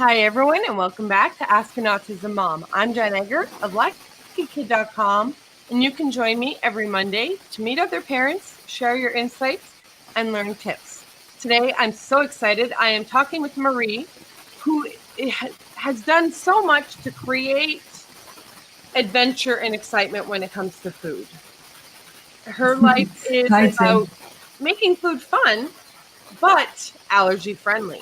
Hi, everyone, and welcome back to Ask an Autism Mom. I'm Jenn of LakiKid.com, and you can join me every Monday to meet other parents, share your insights, and learn tips. Today, I'm so excited. I am talking with Marie, who has done so much to create adventure and excitement when it comes to food. Her life is Hi, about Jen. making food fun, but allergy-friendly.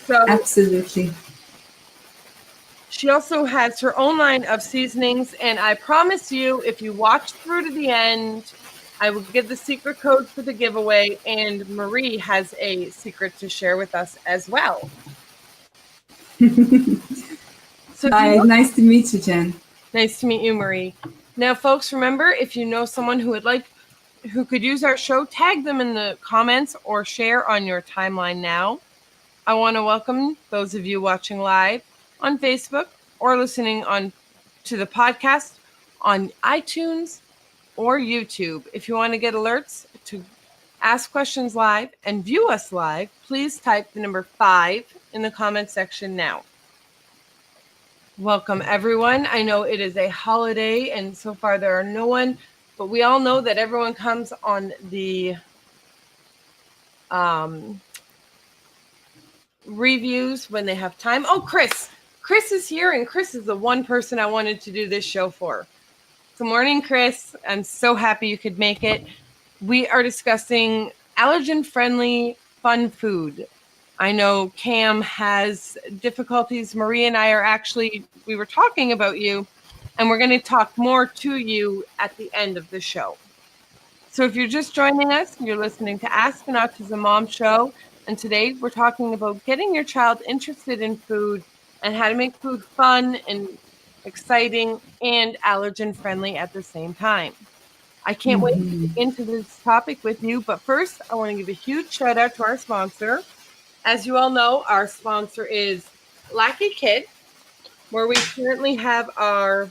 So Absolutely. she also has her own line of seasonings, and I promise you, if you watch through to the end, I will give the secret code for the giveaway, and Marie has a secret to share with us as well. So Hi, nice to meet you, Jen. Nice to meet you, Marie. Now, folks, remember, if you know someone who could use our show, tag them in the comments or share on your timeline now. I want to welcome those of you watching live on Facebook or listening to the podcast on iTunes or YouTube. If you want to get alerts to ask questions live and view us live, please type the number 5 in the comment section now. Welcome, everyone. I know it is a holiday, and so far there are no one, but we all know that everyone comes on the reviews when they have time. Oh, Chris is here, and Chris is the one person I wanted to do this show for. Good morning, Chris. I'm so happy you could make it. We are discussing allergen-friendly fun food. I know Cam has difficulties. Marie and I we were talking about you, and we're going to talk more to you at the end of the show. So if you're just joining us, you're listening to Ask an Autism Mom show. And today we're talking about getting your child interested in food and how to make food fun and exciting and allergen friendly at the same time. I can't wait to get into this topic with you. But first, I want to give a huge shout out to our sponsor. As you all know, our sponsor is LakiKid, where we currently have our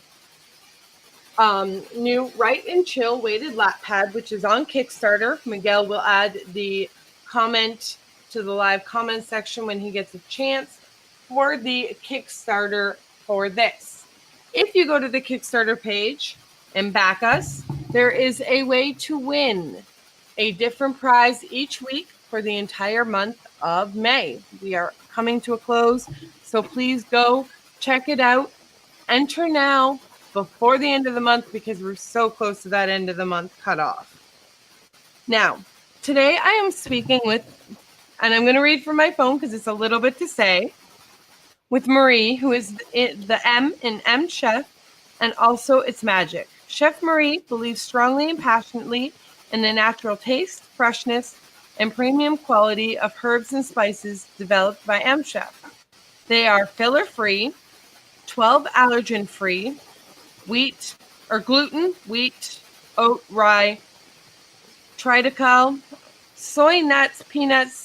new Write and Chill weighted lap pad, which is on Kickstarter. Miguel will add the comment to the live comment section when he gets a chance for the Kickstarter for this. If you go to the Kickstarter page and back us, there is a way to win a different prize each week for the entire month of May. We are coming to a close, so please go check it out. Enter now before the end of the month because we're so close to that end of the month cutoff. Now, today I am speaking with, and I'm going to read from my phone because it's a little bit to say, with Marie, who is the M in M Chef, and also It's Magic. Chef Marie believes strongly and passionately in the natural taste, freshness, and premium quality of herbs and spices developed by M Chef. They are filler-free, 12 allergen-free, gluten, wheat, oat, rye, triticale, soy nuts, peanuts,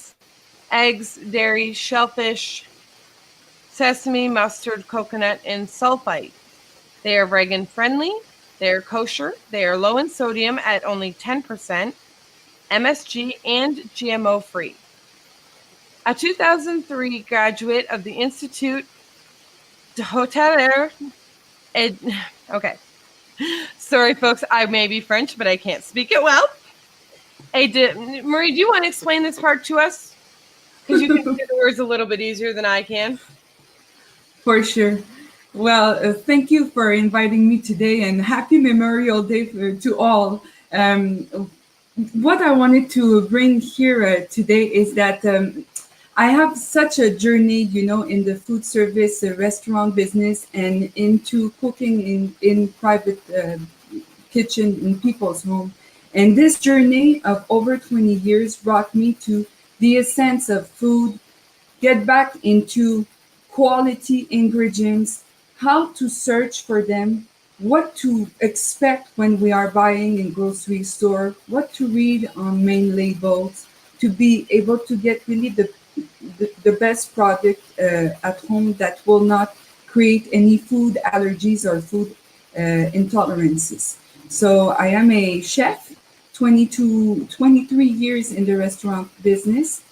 eggs, dairy, shellfish, sesame, mustard, coconut, and sulfite. They are vegan friendly, they are kosher, they are low in sodium at only 10%, MSG, and GMO free. A 2003 graduate of the Institut d'Hôtellerie. Okay. Sorry, folks, I may be French, but I can't speak it well. Marie, do you want to explain this part to us? Because you can do the words a little bit easier than I can. For sure. Well, thank you for inviting me today, and happy Memorial Day to all. What I wanted to bring here today is that I have such a journey, in the food service, restaurant business, and into cooking in private kitchen in people's home. And this journey of over 20 years brought me to the essence of food, get back into quality ingredients, how to search for them, what to expect when we are buying in grocery store, what to read on main labels, to be able to get really the best product at home that will not create any food allergies or food intolerances. So I am a chef, 23 years in the restaurant business.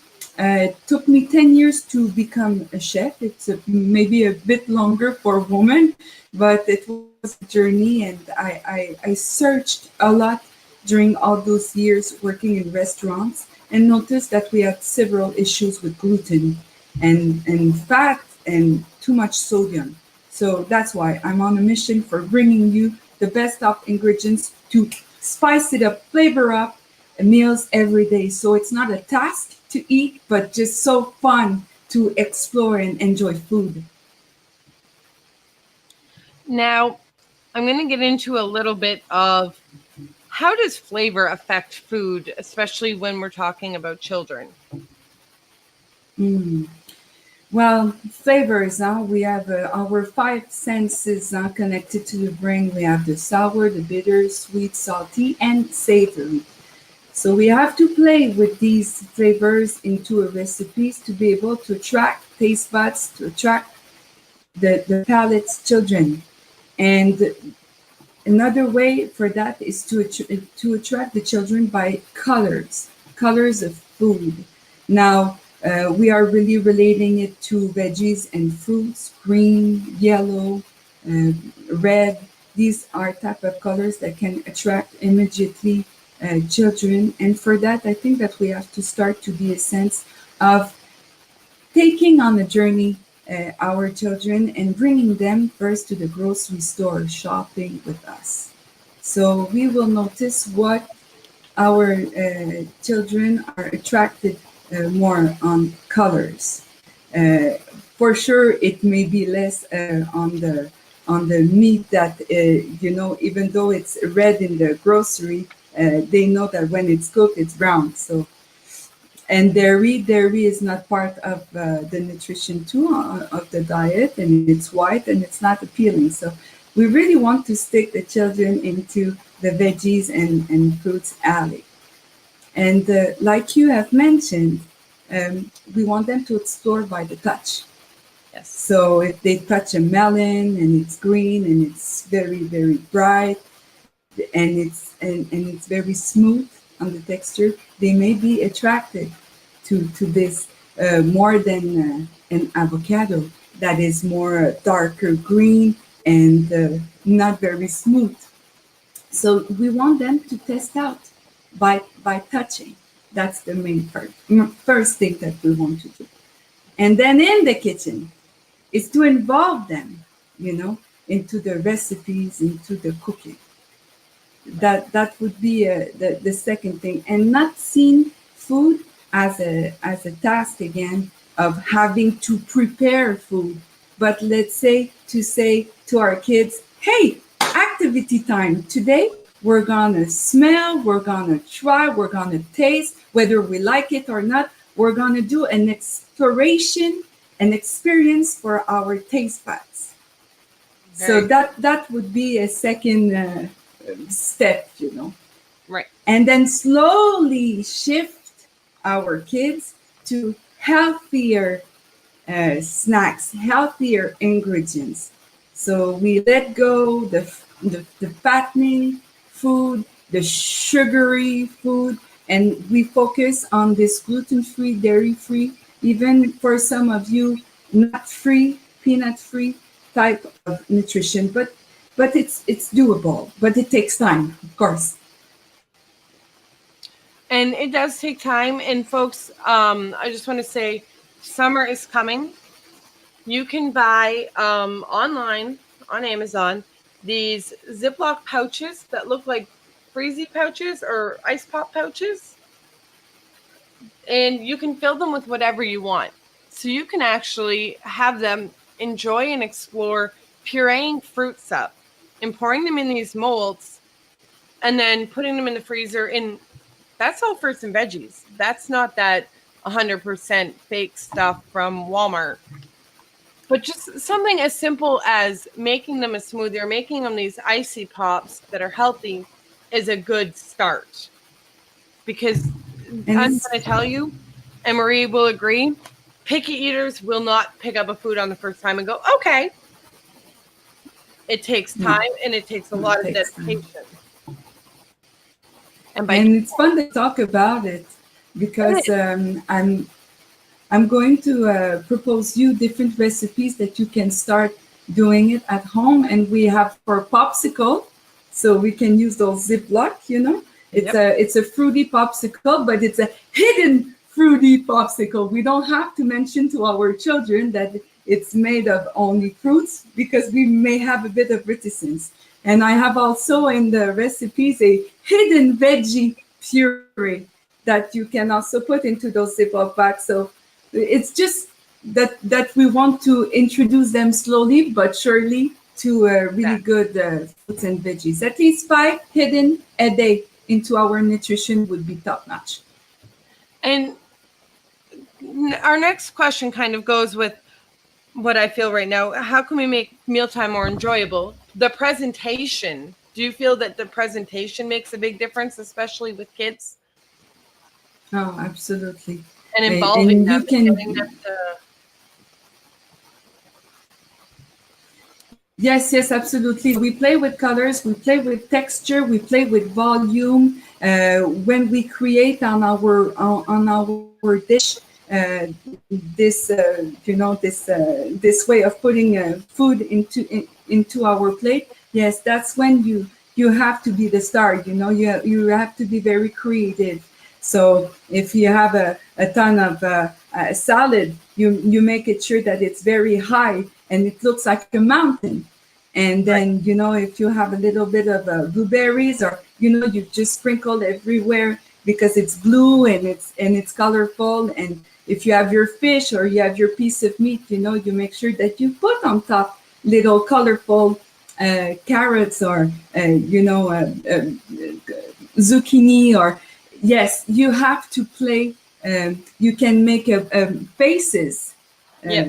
It took me 10 years to become a chef. It's maybe a bit longer for a woman, but it was a journey, and I searched a lot during all those years working in restaurants and noticed that we had several issues with gluten and fat and too much sodium. So that's why I'm on a mission for bringing you the best of ingredients to spice it up, flavor up meals every day. So it's not a task to eat, but just so fun to explore and enjoy food. Now, I'm going to get into a little bit of how does flavor affect food, especially when we're talking about children? Mm. Well, flavors, we have our five senses connected to the brain. We have the sour, the bitter, sweet, salty, and savory. So we have to play with these flavors into a recipes to be able to attract taste buds, to attract the palate's children. And another way for that is to attract the children by colors of food. Now, we are really relating it to veggies and fruits, green, yellow, uh, red. These are type of colors that can attract immediately children. And for that, I think that we have to start to be a sense of taking on a journey our children and bringing them first to the grocery store shopping with us. So we will notice what our children are attracted more on colors. Uh, for sure, it may be less on the meat that even though it's red in the grocery, they know that when it's cooked, it's brown. So and dairy is not part of the nutrition too of the diet, and it's white and it's not appealing. So we really want to stick the children into the veggies and fruits alley. And like you have mentioned, we want them to explore by the touch. Yes. So if they touch a melon and it's green and it's very, very bright and it's very smooth on the texture, they may be attracted to this more than an avocado that is more darker green and not very smooth. So we want them to test out by touching. That's the main first thing that we want to do. And then in the kitchen is to involve them, into the recipes, into the cooking. That would be the second thing, and not seeing food as a task again of having to prepare food, but let's say to our kids, hey, activity time today. We're gonna smell, we're gonna try, we're gonna taste, whether we like it or not. We're gonna do an exploration, an experience for our taste buds. So that would be a second step, Right. and then slowly shift our kids to healthier snacks, healthier ingredients. So we let go the fattening food, the sugary food, and we focus on this gluten-free, dairy-free, even for some of you, nut-free, peanut-free type of nutrition. But it's doable, but it takes time, of course. And it does take time. And folks, I just want to say summer is coming. You can buy online on Amazon these Ziploc pouches that look like freezy pouches or ice pop pouches. And you can fill them with whatever you want. So you can actually have them enjoy and explore pureeing fruits up and pouring them in these molds and then putting them in the freezer. And that's all fruits and veggies. That's not that 100% fake stuff from Walmart. But just something as simple as making them a smoothie or making them these icy pops that are healthy is a good start. Because And I'm it's going to tell you, and Marie will agree, picky eaters will not pick up a food on the first time and go, okay. It takes no, time and it takes a no, lot it of takes time. dedication. And by And it's fun to talk about it because doing I'm going to propose you different recipes that you can start doing it at home. And we have for popsicle, so we can use those Ziploc, you know. Yep. It's a fruity popsicle, but it's a hidden fruity popsicle. We don't have to mention to our children that it's made of only fruits because we may have a bit of reticence. And I have also in the recipes a hidden veggie puree that you can also put into those Ziploc bags. So it's just that we want to introduce them slowly but surely to really good fruits and veggies. At least 5 hidden a day into our nutrition would be top notch. And our next question kind of goes with what I feel right now. How can we make mealtime more enjoyable? The presentation. Do you feel that the presentation makes a big difference, especially with kids, Oh, absolutely. and involving And them you and getting can, them to? yes, absolutely. We play with colors, we play with texture, we play with volume. When we create on our dish, this this way of putting food into our plate. Yes, that's when you have to be the star. You know, you have to be very creative. So if you have a ton of salad, you make it sure that it's very high and it looks like a mountain. And Right. then, you know, if you have a little bit of blueberries, or you know, you just sprinkle everywhere because it's blue and it's colorful. And if you have your fish or you have your piece of meat, you know, you make sure that you put on top little colorful carrots or zucchini. Or yes, you have to play. You can make faces Yep.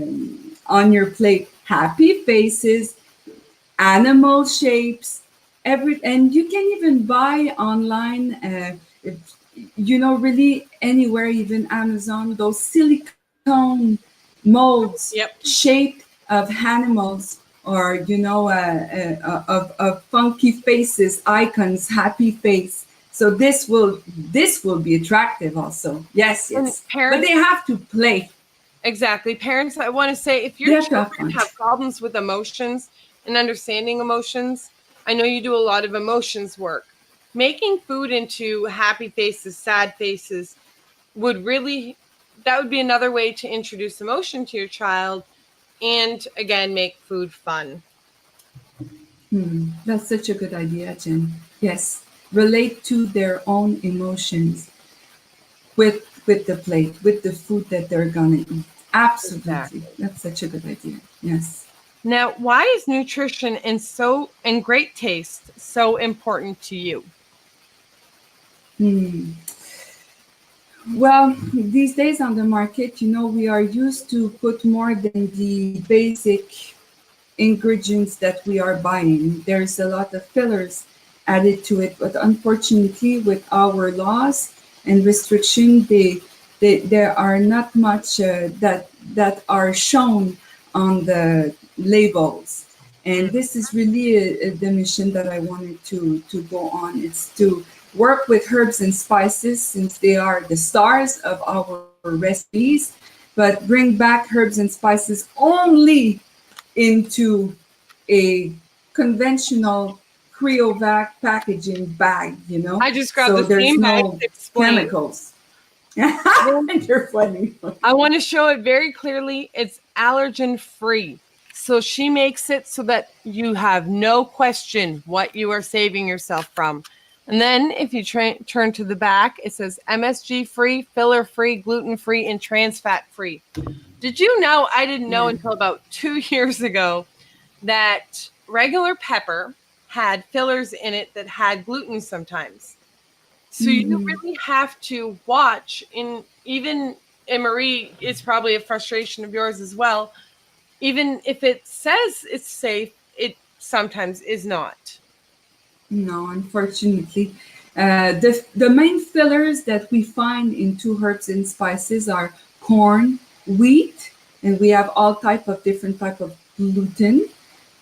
on your plate, happy faces, animal shapes, and you can even buy online, you know, really anywhere, even Amazon, those silicone molds Yep. shaped of animals, or you know, of funky faces, icons, happy face. So this will be attractive also. Yes, And yes, but parents, they have to play. exactly. Parents, I want to say, if They your have to have children fun. have problems with emotions and understanding emotions, I know you do a lot of emotions work. Making food into happy faces, sad faces would really, that would be another way to introduce emotion to your child and again make food fun. That's such a good idea, Jen. Yes, relate to their own emotions with the plate, with the food that they're gonna eat. Absolutely, Exactly. that's such a good idea. Yes. Now, why is nutrition and great taste so important to you? Hmm. Well, these days on the market, you know, we are used to put more than the basic ingredients that we are buying. There's a lot of fillers added to it, but unfortunately, with our laws and restriction, there are not much that are shown on the labels. And Mm, this is really the mission that I wanted to go on. It's to work with herbs and spices since they are the stars of our recipes, but bring back herbs and spices only into a conventional Creovac packaging bag, you know, I just grabbed so the there's same bag no to explain. chemicals. Well, You're funny. I want to show it very clearly. It's allergen free. So she makes it so that you have no question what you are saving yourself from. And then if you turn to the back, it says MSG free, filler free, gluten free, and trans fat free. Did you know? I didn't know Yeah. until about 2 years ago that regular pepper had fillers in it that had gluten sometimes. So you Hmm. really have to watch in even, and Marie, it's probably a frustration of yours as well. Even if it says it's safe, it sometimes is not. No, unfortunately. The main fillers that we find in two herbs and spices are corn, wheat, and we have all type of different type of gluten,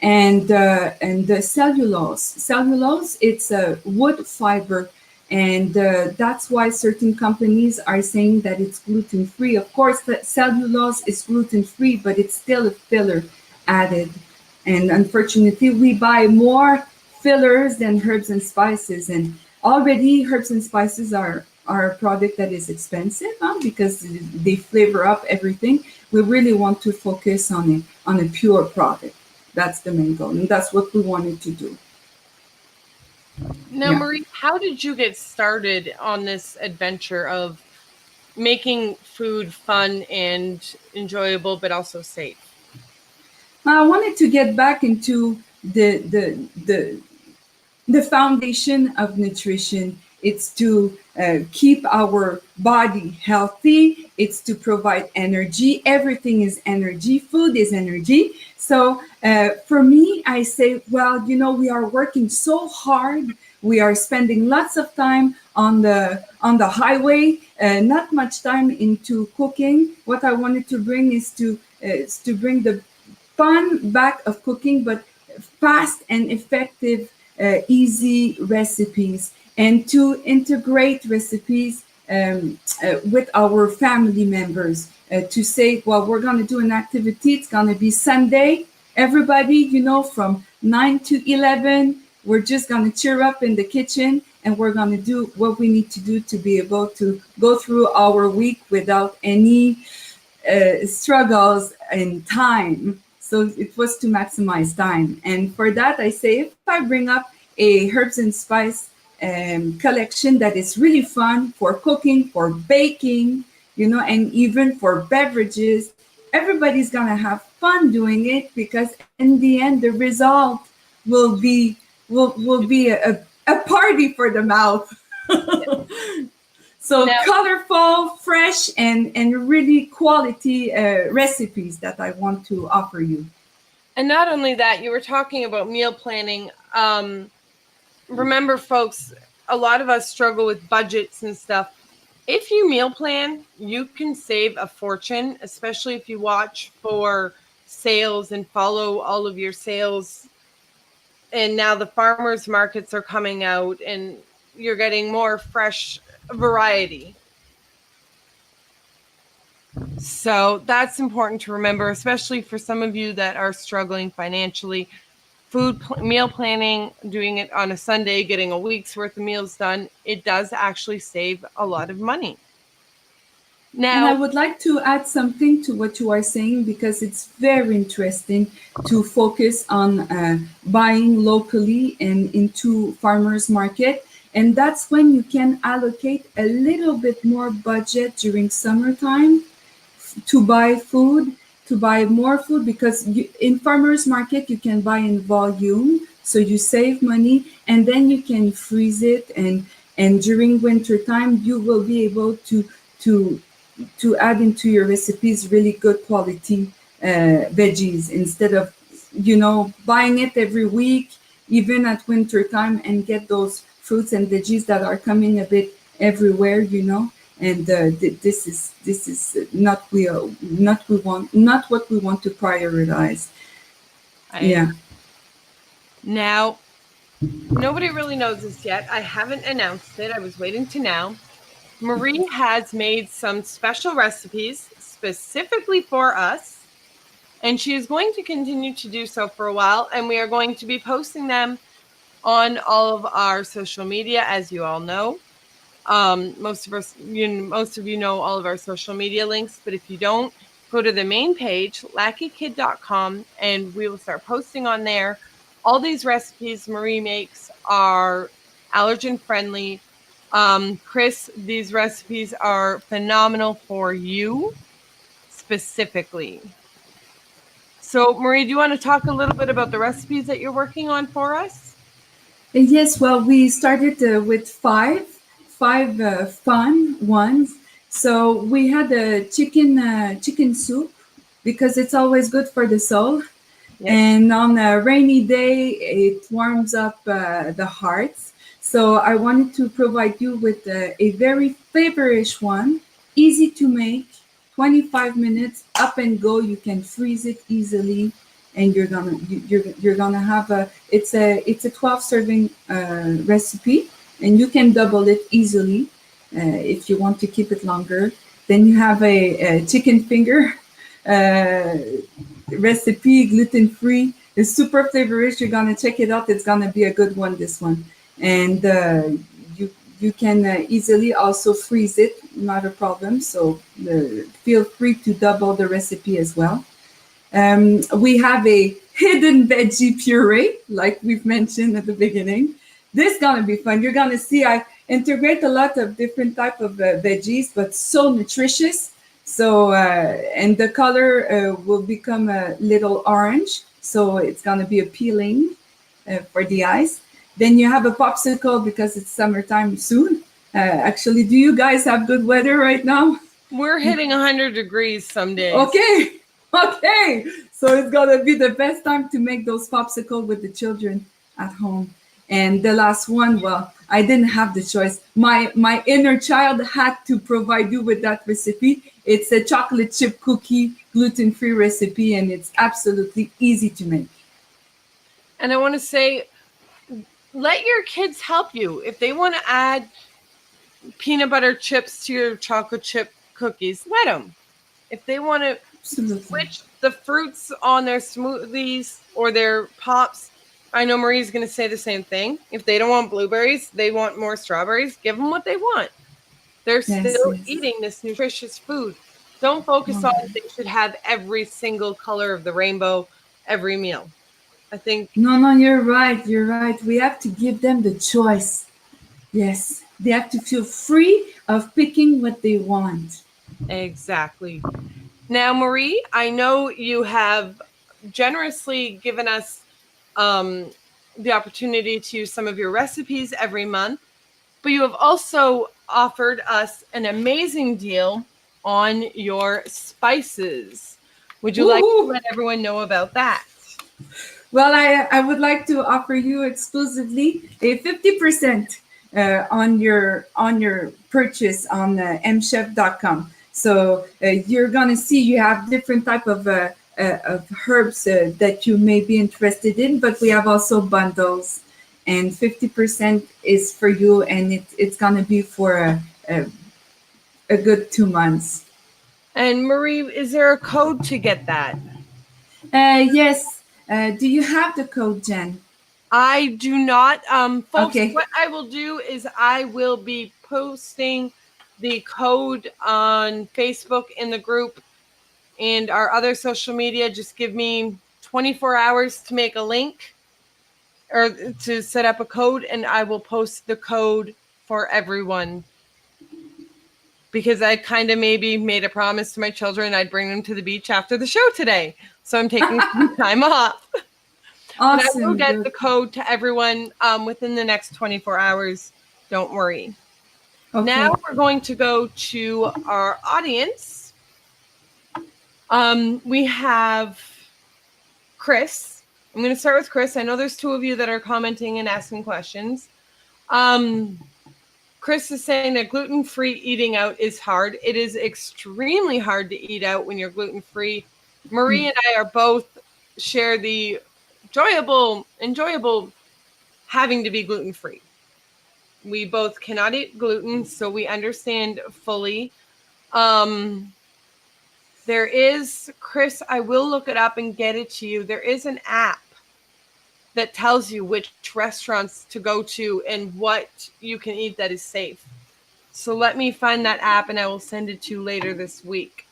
and the cellulose. Cellulose, it's a wood fiber And that's why certain companies are saying that it's gluten free. Of course, the cellulose is gluten free, but it's still a filler added. And unfortunately, we buy more fillers than herbs and spices. And already, herbs and spices are a product that is expensive, because they flavor up everything. We really want to focus on a pure product. That's the main goal, and that's what we wanted to do. Now, Yeah. Marie, how did you get started on this adventure of making food fun and enjoyable, but also safe? I wanted to get back into the foundation of nutrition. It's to keep our body healthy. It's to provide energy. Everything is energy. Food is energy. So for me, I say, well, we are working so hard. We are spending lots of time on the highway, not much time into cooking. What I wanted to bring is to bring the fun back of cooking, but fast and effective, easy recipes, and to integrate recipes with our family members. To say, well, we're going to do an activity, it's going to be Sunday. Everybody, from 9 to 11, we're just going to cheer up in the kitchen, and we're going to do what we need to do to be able to go through our week without any struggles in time. So it was to maximize time. And for that, I say, if I bring up a herbs and spice collection that is really fun for cooking, for baking, and even for beverages, everybody's going to have fun doing it, because in the end, the result will be a party for the mouth. So Now, colorful, fresh, and really quality recipes that I want to offer you. and not only that, you were talking about meal planning. Remember, folks, a lot of us struggle with budgets and stuff. If you meal plan, you can save a fortune, especially if you watch for sales and follow all of your sales. And now the farmers markets are coming out and you're getting more fresh variety. So that's important to remember, especially for some of you that are struggling financially. Meal planning, doing it on a Sunday, getting a week's worth of meals done, it does actually save a lot of money. And I Now, would like to add something to what you are saying, because it's very interesting to focus on buying locally and into farmers market. And that's when you can allocate a little bit more budget during summertime to buy food, to buy more food, because in farmers market you can buy in volume, so you save money, and then you can freeze it, and during winter time you will be able to to add into your recipes really good quality veggies, instead of buying it every week, even at winter time, and get those fruits and veggies that are coming a bit everywhere. And this is not what we want to prioritize. I Yeah. now nobody really knows this yet. I haven't announced it. I was waiting to now. Marie has made some special recipes specifically for us, and she is going to continue to do so for a while. And we are going to be posting them on all of our social media, as you all know. Most of you know all of our social media links, but if you don't, go to the main page, LakiKid.com, and we will start posting on there. All these recipes Marie makes are allergen friendly. Chris, these recipes are phenomenal for you specifically. So, Marie, do you want to talk a little bit about the recipes that you're working on for us? Yes, well, we started with five fun ones. So we had a chicken soup, because it's always good for the soul. Yes. And on a rainy day, it warms up the hearts. So I wanted to provide you with a very flavorish one, easy to make, 25 minutes, up and go. You can freeze it easily, and you're gonna have a it's a 12 serving recipe. and you can double it easily if you want to keep it longer. Then you have a chicken finger uh, recipe, gluten free. It's super flavorish. You're gonna check it out. It's gonna be a good one. This one, and you you can easily also freeze it. Not a problem. So feel free to double the recipe as well. We have a hidden veggie puree, like we've mentioned at the beginning. This is gonna be fun. You're gonna see I integrate a lot of different type of veggies, but so nutritious. So and the color will become a little orange, so it's gonna be appealing for the eyes. Then you have a popsicle because it's summertime soon. Actually, do you guys have good weather right now? We're hitting 100 degrees some days. Okay. Okay. So it's gonna be the best time to make those popsicle with the children at home. And the last one, well, I didn't have the choice. My inner child had to provide you with that recipe. It's a chocolate chip cookie gluten-free recipe, and it's absolutely easy to make. And I want to say, let your kids help you. If they want to add peanut butter chips to your chocolate chip cookies, let them. If they want to switch the fruits on their smoothies or their pops, I know Marie's going to say the same thing. If they don't want blueberries, they want more strawberries, give them what they want. They're still eating this nutritious food. Don't focus on they should have every single color of the rainbow every meal. I think No, you're right. You're right. We have to give them the choice. Yes, they have to feel free of picking what they want. exactly. Now, Marie, I know you have generously given us the opportunity to use some of your recipes every month, but you have also offered us an amazing deal on your spices. Would you like to let everyone know about that? Well, I would like to offer you exclusively a 50% on your purchase on mchef.com. So you're gonna see you have different type of herbs that you may be interested in, but we have also bundles, and 50% is for you, and it's gonna be for a good 2 months. And Marie, is there a code to get that? Yes. Do you have the code, Jenn? I do not. Folks, Okay. what I will do is I will be posting the code on Facebook in the group and our other social media. Just give me 24 hours to make a link or to set up a code, and I will post the code for everyone. Because I kind of maybe made a promise to my children I'd bring them to the beach after the show today. So I'm taking some time off. Awesome. But I will get the code to everyone within the next 24 hours. Don't worry. Okay. Now we're going to go to our audience. We have Chris. I'm going to start with Chris. I know there's two of you that are commenting and asking questions. Chris is saying that gluten-free eating out is hard. It is extremely hard to eat out when you're gluten-free. Marie and I are both share the enjoyable having to be gluten-free. We both cannot eat gluten, so we understand fully. There is, Chris, I will look it up and get it to you. There is an app that tells you which restaurants to go to and what you can eat that is safe. So let me find that app and I will send it to you later this week.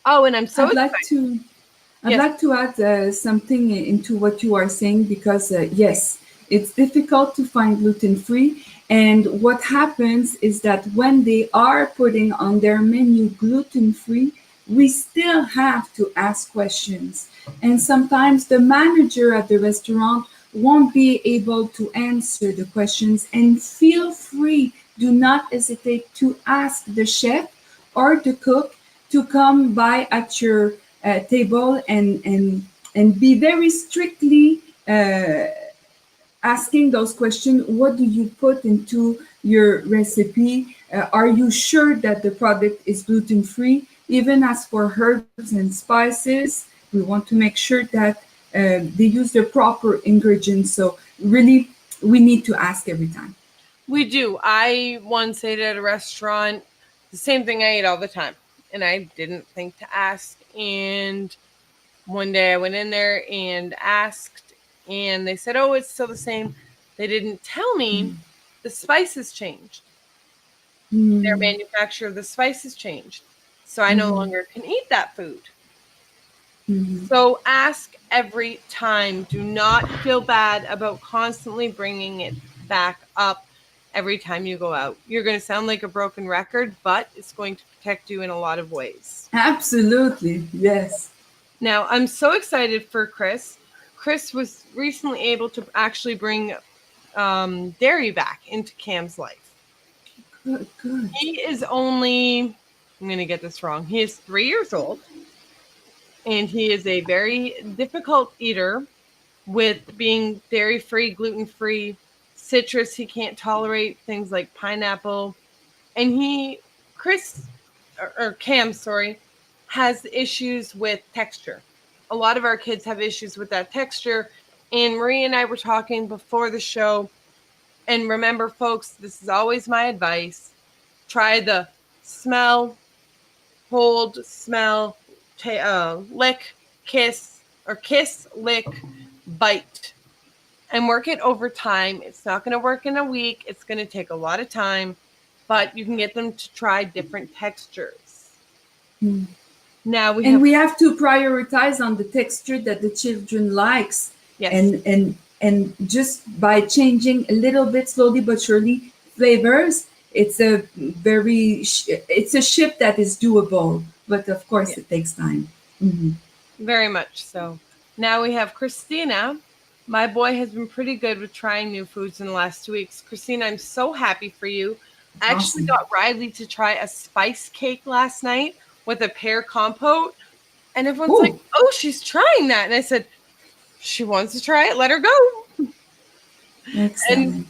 Oh, and I'm so excited. I'd like to add something into what you are saying because, yes, it's difficult to find gluten-free. And what happens is that when they are putting on their menu gluten-free, we still have to ask questions. And sometimes the manager at the restaurant won't be able to answer the questions. And feel free, do not hesitate to ask the chef or the cook to come by at your table and be very strictly asking those questions. What do you put into your recipe? Are you sure that the product is gluten-free? Even as for herbs and spices, we want to make sure that they use the proper ingredients. So really, we need to ask every time. We do. I once ate at a restaurant, the same thing I ate all the time, and I didn't think to ask. And one day I went in there and asked, and they said, "Oh, it's still the same." They didn't tell me the spices changed. Their Mm, manufacturer of the spices changed. So I no mm, longer can eat that food. mm. So ask every time. Do not feel bad about constantly bringing it back up every time you go out. You're going to sound like a broken record, but it's going to protect you in a lot of ways. Absolutely, yes. Now, I'm so excited for Chris. Chris was recently able to actually bring dairy back into Cam's life. Good, good. He is only, I'm going to get this wrong, he is 3 years old, and he is a very difficult eater with being dairy-free, gluten-free, citrus. He can't tolerate things like pineapple. And Chris, or Cam, sorry, has issues with texture. A lot of our kids have issues with that texture. And Marie and I were talking before the show. And remember, folks, this is always my advice. Try the smell, hold, smell, lick, kiss, or kiss, lick, bite, and work it over time. It's not going to work in a week. It's going to take a lot of time, but you can get them to try different textures. Mm. Now we And have, we have to prioritize on the texture that the children likes, yes, and just by changing a little bit slowly but surely flavors, it's a shift that is doable, but of yeah, course it takes time. Hmm. very much so. Now we have Christina. My boy has been pretty good with trying new foods in the last 2 weeks. Christina, I'm so happy for you. I actually Awesome. got Riley to try a spice cake last night with a pear compote. And everyone's like, Oh, "Oh, she's trying that." And I said, "She wants to try it. Let her go." And excellent.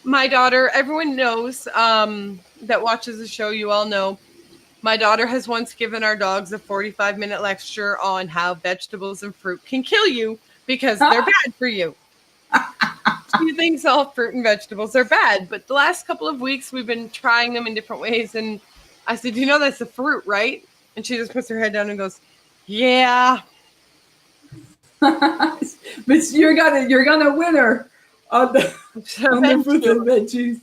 my daughter, everyone knows that watches the show, you all know, my daughter has once given our dogs a 45-minute lecture on how vegetables and fruit can kill you because they're bad for you. She thinks all fruit and vegetables are bad, but the last couple of weeks we've been trying them in different ways. And I said, "You know that's a fruit, right?" And she just puts her head down and goes, "Yeah." But you're gonna win her on the So on the thank fruits you. and veggies.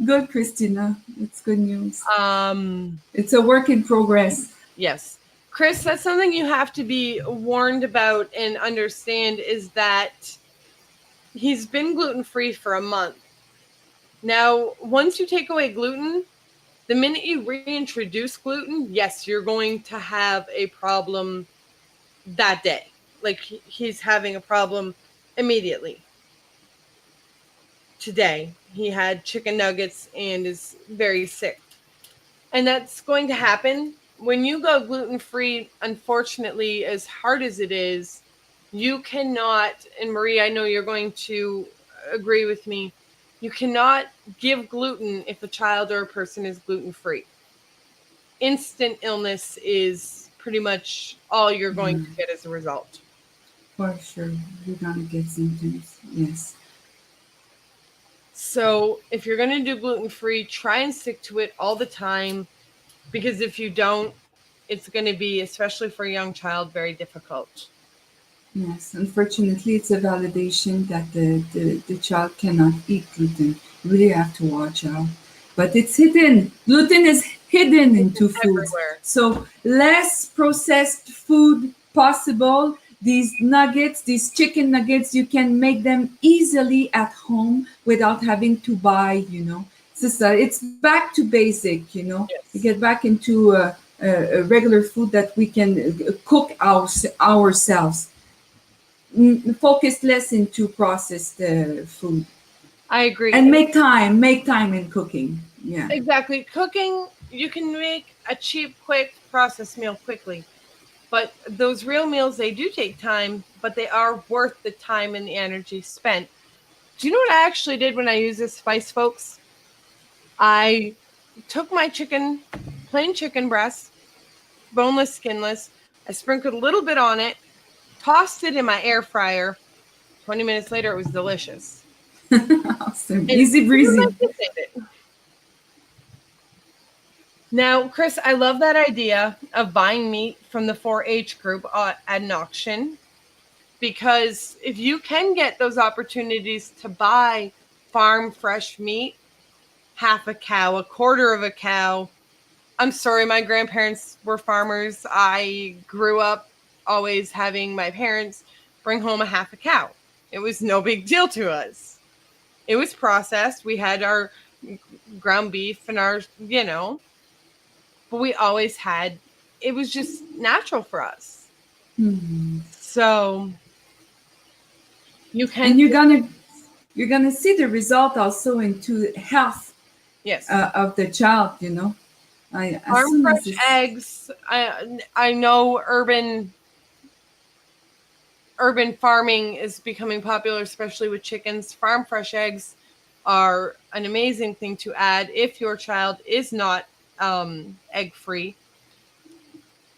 Good, Christina. It's good news. Um, It's a work in progress. Yes. Chris, that's something you have to be warned about and understand is that he's been gluten free for a month. Now, once you take away gluten, the minute you reintroduce gluten, yes, you're going to have a problem that day. Like he's having a problem immediately. Today, he had chicken nuggets and is very sick. And that's going to happen when you go gluten free. Unfortunately, as hard as it is, you cannot, and Marie, I know you're going to agree with me, you cannot give gluten if a child or a person is gluten free. Instant illness is pretty much all you're going Yeah, to get as a result. for sure. You're gonna get symptoms. Yes. So if you're going to do gluten free, try and stick to it all the time, because if you don't, it's going to be, especially for a young child, very difficult. Yes. Unfortunately, it's a validation that the child cannot eat gluten. You really have to watch out. But it's hidden. Gluten is hidden into foods. Everywhere. So less processed food possible. These nuggets, these chicken nuggets, you can make them easily at home without having to buy, it's back to basic. We Yes. get back into a regular food that we can cook ourselves. Focus less into processed food, I agree. and And make time in cooking. Yeah. exactly. Cooking, you can make a cheap, quick processed meal quickly. But those real meals, they do take time, but they are worth the time and the energy spent. Do you know what I actually did when I used this spice, folks? I took my chicken, plain chicken breast, boneless, skinless. I sprinkled a little bit on it, tossed it in my air fryer. 20 minutes later, it was delicious. Awesome. And Easy even my breezy. kids ate it. Now, Chris, I love that idea of buying meat from the 4-H group at an auction, because if you can get those opportunities to buy farm fresh meat, half a cow, a quarter of a cow. I'm sorry, my grandparents were farmers. I grew up always having my parents bring home a half a cow. It was no big deal to us. It was processed. We had our ground beef and our, but we always had, it was just natural for us. Hmm. So you And can, you're gonna see the result also into health yes, of the child. As farm soon as fresh it's eggs. I know urban farming is becoming popular, especially with chickens. Farm fresh eggs are an amazing thing to add if your child is not egg free.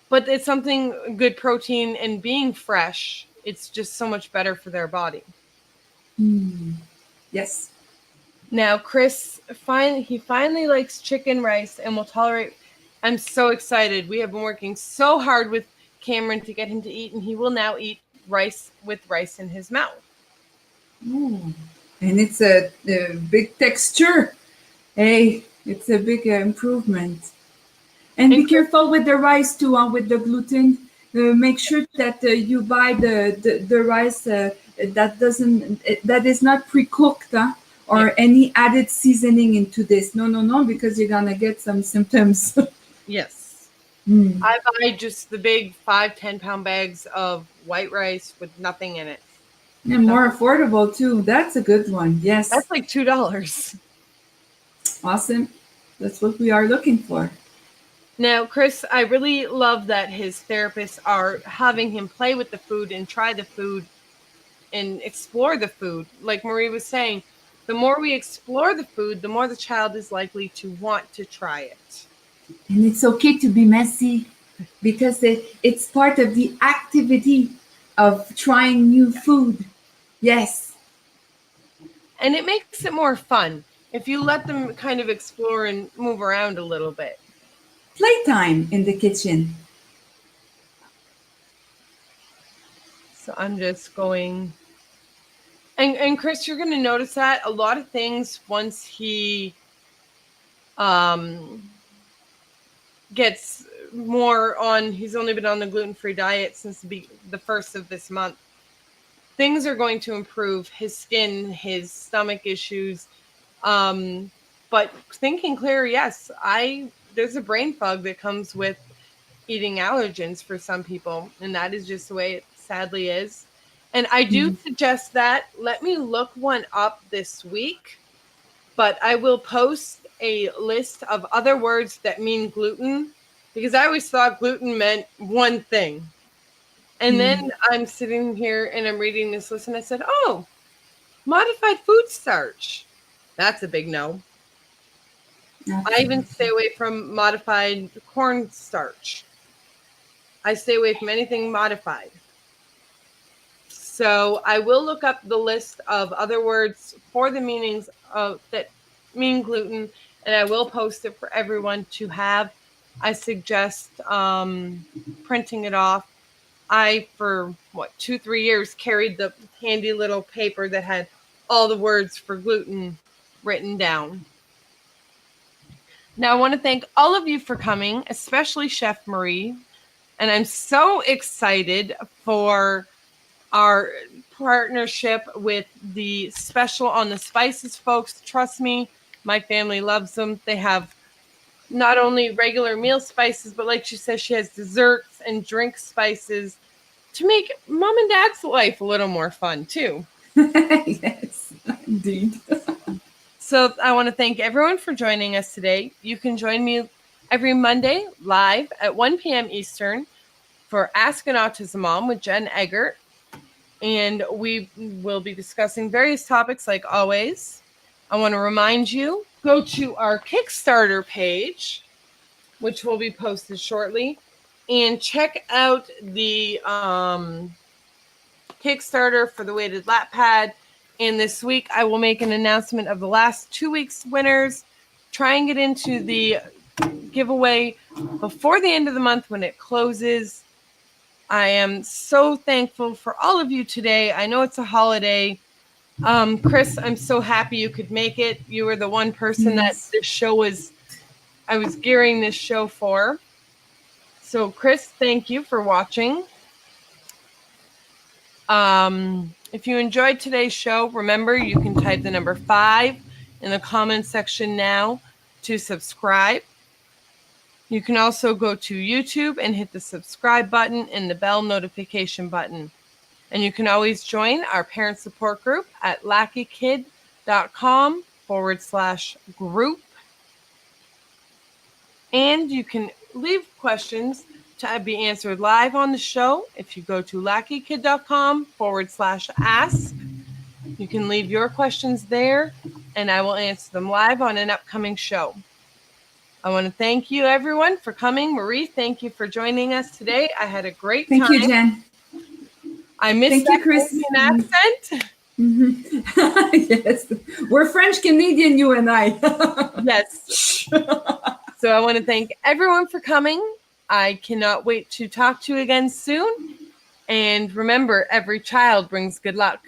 But it's something good protein, and being fresh, it's just so much better for their body. yes. Now, Chris, he finally likes chicken rice and will tolerate. I'm so excited. We have been working so hard with Cameron to get him to eat, and he will now eat rice with rice in his mouth. Ooh. And it's a big texture. Hey, it's a big improvement. And And be Chris, careful with the rice too, with the gluten. Make sure that you buy the rice that is not pre-cooked, yeah, or any added seasoning into this. No, no, no, because you're gonna get some symptoms. yes. Mm. I buy just the big 5-10 pound bags of white rice with nothing in it. And more Nothing. affordable too. That's a good one. Yes, That's like $2. awesome. That's what we are looking for. Now, Chris, I really love that his therapists are having him play with the food and try the food and explore the food. Like Marie was saying, the more we explore the food, the more the child is likely to want to try it. And it's okay to be messy because it's part of the activity of trying new food. Yes, And it makes it more fun if you let them kind of explore and move around a little bit. playtime in the kitchen. So I'm just going. And Chris, you're going to notice that a lot of things, once he um, gets more on, he's only been on the gluten-free diet since the first of this month. Things are going to improve, his skin, his stomach issues. But thinking clear, yes, there's a brain fog that comes with eating allergens for some people, and that is just the way it sadly is. And I do Mm. suggest that let me look one up this week, but I will post a list of other words that mean gluten, because I always thought gluten meant one thing. And then Mm. I'm sitting here and I'm reading this list and I said, oh, modified food starch. That's a big no. I even stay Absolutely. away from modified corn starch. I stay away from anything modified. So I will look up the list of other words for the meanings of that mean gluten, and I will post it for everyone to have. I suggest printing it off. I, for 2-3 years, carried the handy little paper that had all the words for gluten written down. Now, I want to thank all of you for coming, especially Chef Marie. And I'm so excited for our partnership with the Special on the Spices folks. Trust me, my family loves them. They have not only regular meal spices, but like she says, she has desserts and drink spices to make mom and dad's life a little more fun too. Yes, indeed. So I want to thank everyone for joining us today. You can join me every Monday live at 1 p.m. Eastern for Ask an Autism Mom with Jenn Eggert. And we will be discussing various topics like always. I want to remind you, go to our Kickstarter page, which will be posted shortly, and check out the Kickstarter for the weighted lap pad And this week, I will make an announcement of the last 2 weeks' winners. Try and get into the giveaway before the end of the month when it closes. I am so thankful for all of you today. I know it's a holiday. Chris, I'm so happy you could make it. You were the one person that Yes. this show was, I was gearing this show for. So, Chris, thank you for watching. If you enjoyed today's show, remember you can type the number 5 in the comments section now to subscribe. You can also go to YouTube and hit the subscribe button and the bell notification button. And you can always join our parent support group at LakiKid.com/group. And you can leave questions to be answered live on the show. If you go to LakiKid.com/ask, you can leave your questions there and I will answer them live on an upcoming show. I want to thank you, everyone, for coming. Marie, thank you for joining us today. I had a great time. Thank you, Jen. I missed that Canadian accent. Yes, we're French Canadian, you and I. Yes. So I want to thank everyone for coming. I cannot wait to talk to you again soon. And remember, every child brings good luck.